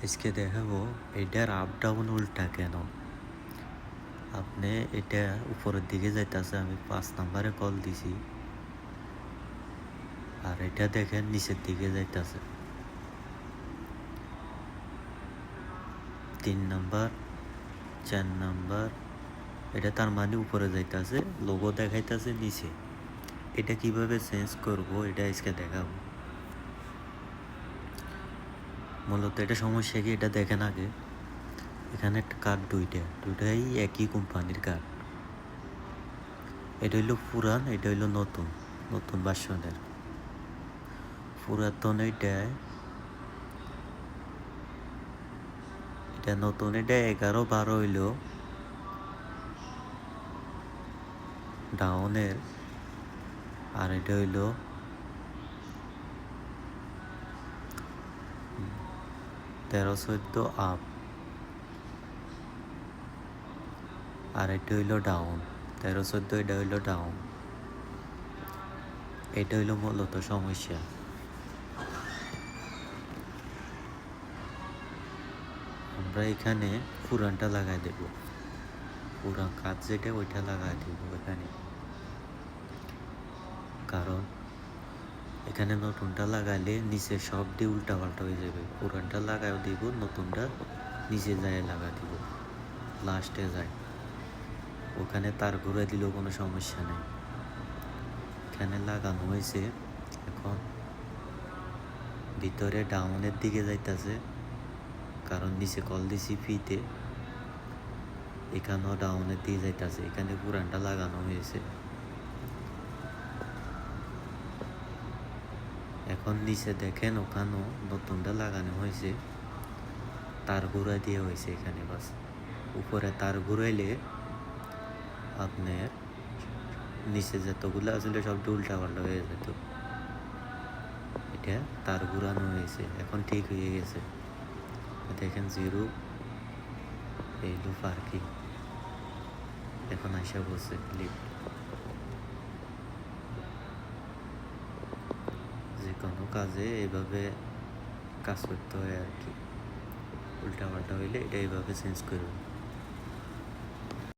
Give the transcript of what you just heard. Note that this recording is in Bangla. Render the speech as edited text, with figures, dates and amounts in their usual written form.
আজকে দেখাবো এটার আপ ডাউন উল্টা কেন। আপনি এটা উপরের দিকে যাইতেছে, আমি 5 নাম্বারে কল দিছি, আর এটা দেখেন নিচের দিকে যাইতেছে 3 নাম্বার 4 নাম্বার। এটা তার মানে উপরে যাইতেছে, লোগো দেখাইতেছে নিচে। এটা কিভাবে চেঞ্জ করব এটা আজকে দেখাবো। মূলত এটা সমস্যা কি, এটা দেখেন আগে। এখানে একটা কার্ড দুইটাই একই কোম্পানির কার্ড। এটা হইলো পুরান, এটা হইলো নতুন ভার্সনের। পুরাতন এটা নতুন, এটা 11-12 হইলো ডাউনের, আর এটা হইলো 13-14 আপ, আর এটা হইলো ডাউন 13-14। এটা হইলো ডাউন। এটা হইলো মূলত সমস্যা। আমরা এখানে পুরানটা লাগাই দেব, পুরান কাজ যেটা ওইটা লাগাই দেব এখানে, কারণ এখানে নতুনটা লাগাইলে নিচে সব দিয়ে উল্টা পাল্টা হয়ে যাবে। পুরানটা লাগাই দিব, নতুনটা নিচে যায় লাগা দিব, লাস্টে যায়। ওখানে তার ঘুরে দিলেও কোনো সমস্যা নেই। এখানে লাগানো হয়েছে, এখন ভিতরে ডাউনের দিকে যাইতেছে, কারণ নিচে কল দিছি ফিতে, এখানেও ডাউনের দিকে যাইতেছে। এখানে পুরানটা লাগানো হয়েছে, এখন নিচে দেখেন ওখানেও নতুনটা লাগানো হয়েছে, তার ঘুরা দিয়ে হয়েছে এখানে। বাস উপরে তার ঘুরাইলে আপনার নিচে যতগুলো আসলে সব উল্টা পাল্টা হয়ে যেত। এটা তার ঘুরানো হয়েছে, এখন ঠিক হয়ে গেছে। দেখেন 0 এইলো পার্কিং, এখন আইসা বসে লিফট। যে কোনো কাজে এইভাবে কাজ করতে হয় আর কি। উল্টা পাল্টা হইলে এটা এইভাবে চেঞ্জ করবে।